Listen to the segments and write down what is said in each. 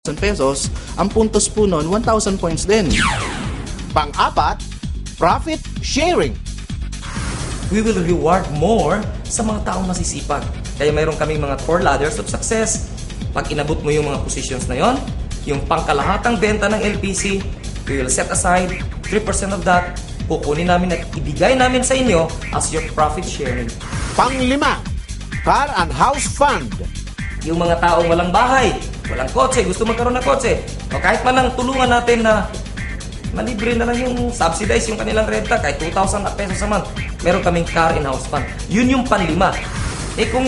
pesos, ang puntos po nun, 1,000 points din. Pang-apat, profit sharing. We will reward more sa mga taong masisipag. Kaya mayroon kaming mga 4 ladders of success. Pag inabot mo yung mga positions na yon, yung pangkalahatang benta ng LPC, we will set aside 3% of that, kukunin namin at ibigay namin sa inyo as your profit sharing. Pang-lima, car and house fund. Yung mga taong walang bahay, walang kotse, gusto magkaroon ng kotse, o kahit man lang tulungan natin na malibre na lang yung subsidize yung kanilang renta, kahit 2,000 pesos a month, meron kaming car and house fund. Yun yung panlima. Eh kung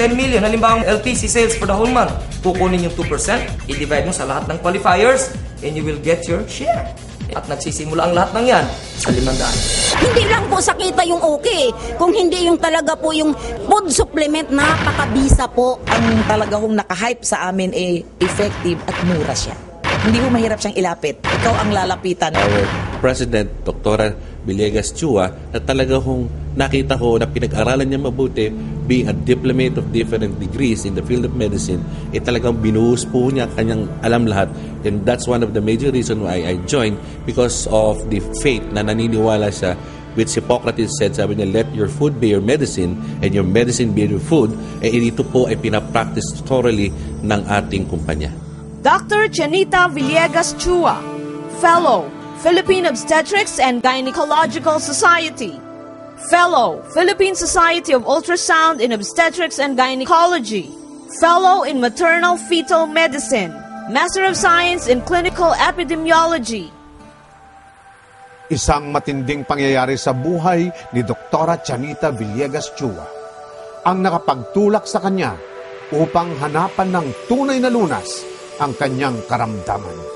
10 million, halimbawa ang LPC sales for the whole month, kukunin yung 2%, i-divide mo sa lahat ng qualifiers, and you will get your share. At nagsisimula ang lahat ng yan sa 500. Hindi lang po sa kita yung okay, kung hindi yung talaga po yung food supplement, napakabisa po. Ang talaga hong nakahype sa amin effective at mura siya. Hindi mo mahirap siyang ilapit. Ikaw ang lalapitan. Our President, Dr. Villegas Chua, na talaga hong nakita ko na pinag-aralan niya mabuti, being a diplomat of different degrees in the field of medicine, talagang binuhos po niya kanyang alam lahat. And that's one of the major reasons why I joined, because of the faith na naniniwala siya, which Hippocrates said, sabi niya, let your food be your medicine and your medicine be your food. Ito po ay pinapractice thoroughly ng ating kumpanya. Dr. Janita Villegas Chua, Fellow, Philippine Obstetrics and Gynecological Society. Fellow, Philippine Society of Ultrasound in Obstetrics and Gynecology. Fellow in Maternal Fetal Medicine. Master of Science in Clinical Epidemiology. Isang matinding pangyayari sa buhay ni Dr. Janita Villegas Chua ang nakapagtulak sa kanya upang hanapan ng tunay na lunas ang kanyang karamdaman.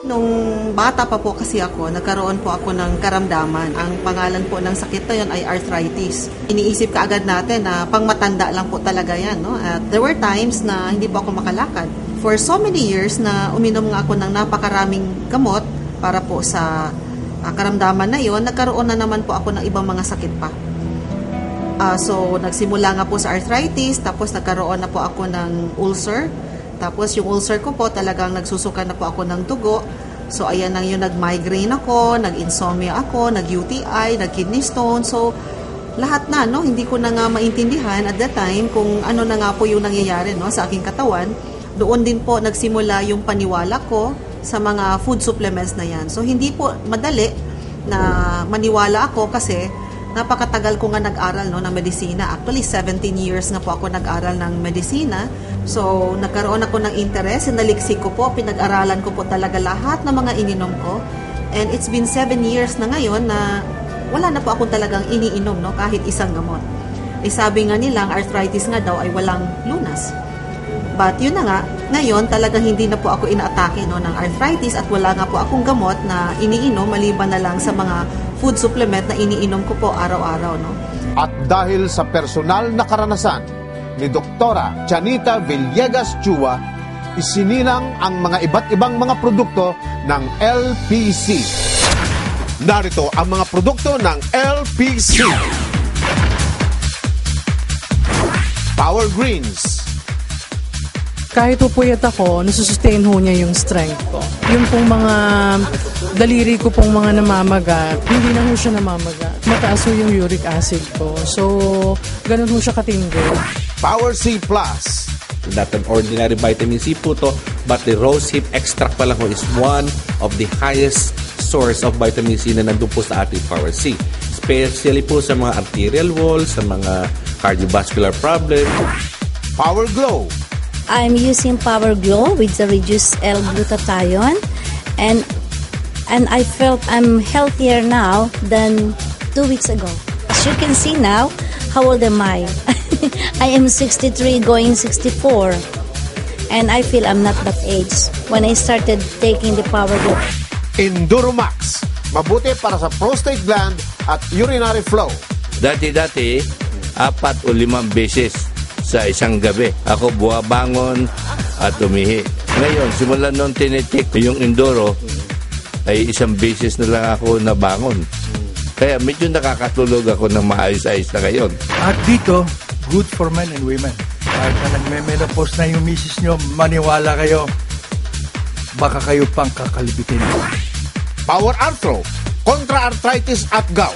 Nung bata pa po kasi ako, nagkaroon po ako ng karamdaman. Ang pangalan po ng sakit na yun ay arthritis. Iniisip ka agad natin na pangmatanda lang po talaga yan. No? At there were times na hindi po ako makalakad. For so many years na uminom nga ako ng napakaraming gamot para po sa karamdaman na yon, nagkaroon na naman po ako ng ibang mga sakit pa. So nagsimula nga po sa arthritis, tapos nagkaroon na po ako ng ulcer. Tapos yung ulcer ko po talagang nagsusuka na po ako ng dugo. So ayan nang yung nag-migraine ako, nag-insomnia ako, nag-UTI, nag-kidney stone. So lahat na, no, hindi ko na nga maintindihan at that time kung ano na nga po yung nangyayari, no, sa aking katawan. Doon din po nagsimula yung paniwala ko sa mga food supplements na yan. So hindi po madali na maniwala ako kasi napakatagal ko nga nag-aral, no, ng medisina. Actually, 17 years nga po ako nag-aral ng medisina. So, nagkaroon ako ng interest, sinaliksik ko po, pinag-aralan ko po talaga lahat ng mga ininom ko. And it's been 7 years na ngayon na wala na po akong talagang iniinom, no, kahit isang gamot. Eh, sabi nga nilang, arthritis nga daw ay walang lunas. But yun na nga, ngayon talagang hindi na po ako inaatake, no, ng arthritis at wala nga po akong gamot na iniinom maliban na lang sa mga food supplement na iniinom ko po araw-araw. No? At dahil sa personal na karanasan ni Dr. Janita Villegas Chua, isinilang ang mga iba't ibang mga produkto ng LPC. Narito ang mga produkto ng LPC. Power Greens. Kahit pupuyat ako, nasusustain ho niya yung strength ko. Yung pong mga daliri ko pong mga namamaga, hindi na ho siya namamaga. Mataas ho yung uric acid ko. So, ganun ho siya katindi. Power C Plus. Not an ordinary vitamin C po to, but the rose hip extract pa lang ho is one of the highest source of vitamin C na nandun po sa ating Power C. Especially po sa mga arterial wall, sa mga cardiovascular problem. Power Glow. I'm using Power Glow with the reduced L-glutathione and I felt I'm healthier now than 2 weeks ago. As you can see now, how old am I? I am 63 going 64 and I feel I'm not that age when I started taking the Power Glow. Enduromax. Mabuti para sa prostate gland at urinary flow. Dati-dati, 4 o 5 beses sa isang gabi ako buwabangon at umihi. Ngayon, simula nung tinitik yung Enduro, ay 1 beses na lang ako nabangon. Kaya medyo nakakatulog ako ng maayos-ayos na ngayon. At dito, good for men and women. Kahit na nagme-menopause na yung misis nyo, maniwala kayo, baka kayo pang kakalibitin. Power Arthro, kontra arthritis at gout.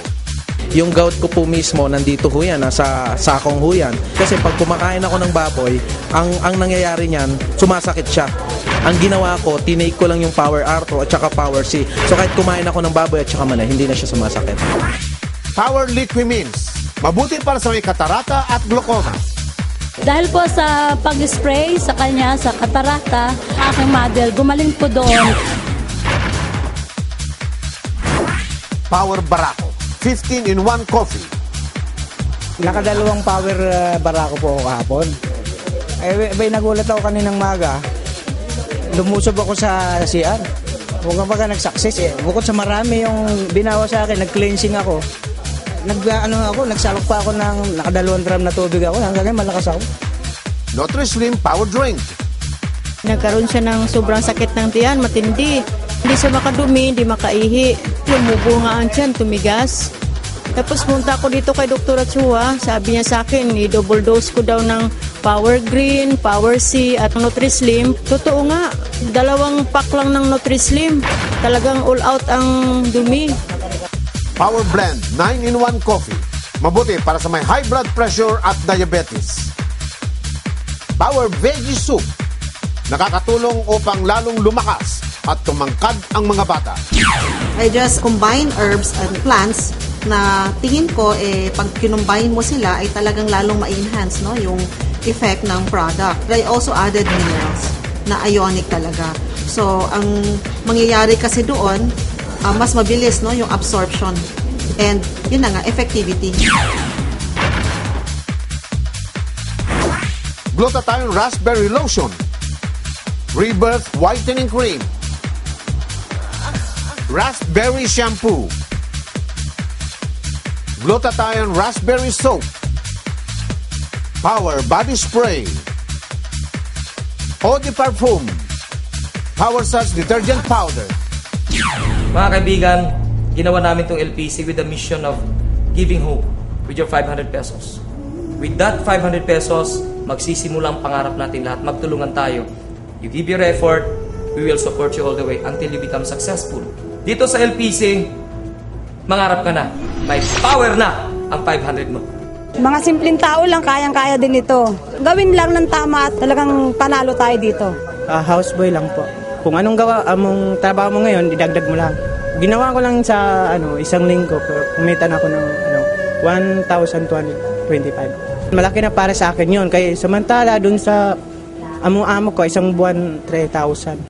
Yung gout ko po mismo, nandito ho yan, nasa sakong ho yan. Kasi pag kumakain ako ng baboy, ang nangyayari niyan, sumasakit siya. Ang ginawa ko, tinake ko lang yung Power Arthro at saka Power C. So kahit kumain ako ng baboy at saka manay, hindi na siya sumasakit. Power Liquimins, mabuti para sa may katarata at glaucoma. Dahil po sa pag-spray sa kanya, sa katarata, aking model, gumaling po doon. Power Barako, 15-in-1 coffee. Nakadalawang Power Barako po ako kahapon. Nagulat ako kaninang maga. Lumusob ako sa CR. Kung kapag nag-success bukod sa marami yung binawa sa akin, nag-cleansing ako. Nagsalok pa ako ng nakadalawang drum na tubig ako. Hanggang ngayon malakas ako. Nutri-Slim Power Drink. Nagkaroon siya ng sobrang sakit ng tiyan, matindi. Hindi siya makadumi, hindi makaihi. Lumubo nga ang tiyan, tumigas. Tapos punta ako dito kay Dr. Chua. Sabi niya sa akin, i-double dose ko daw ng Power Green, Power C at Nutri-Slim. Totoo nga, 2 pack lang ng Nutri-Slim. Talagang all out ang dumi. Power Blend 9-in-1 coffee. Mabuti para sa may high blood pressure at diabetes. Power Veggie Soup. Nakakatulong upang lalong lumakas at tumangkad ang mga bata. I just combine herbs and plants na tingin ko pag kinumbine mo sila ay talagang lalong ma-enhance yung effect ng product. I also added minerals na ionic talaga. So ang mangyayari kasi doon, mas mabilis yung absorption and yun na nga, effectivity. Glutathione Raspberry Lotion. Rebirth Whitening Cream. Raspberry Shampoo. Glutathione Raspberry Soap. Power Body Spray. Eau de Parfum. Power Suds Detergent Powder. Mga kaibigan, ginawa namin itong LPC with the mission of giving hope with your 500 pesos. With that 500 pesos, magsisimula ang pangarap natin lahat. Magtulungan tayo. You give your effort, we will support you all the way until you become successful. Dito sa LPC, mangarap ka na. May power na ang 500 mo. Mga simpleng tao lang, kayang-kaya din ito. Gawin lang ng tama at talagang panalo tayo dito. Houseboy lang po. Kung anong among trabaho mo ngayon, didagdag mo lang. Ginawa ko lang sa isang linggo, kumita na ako ng 1,225. Malaki na para sa akin yun. Kaya samantala dun sa amo ko, isang buwan 3,000.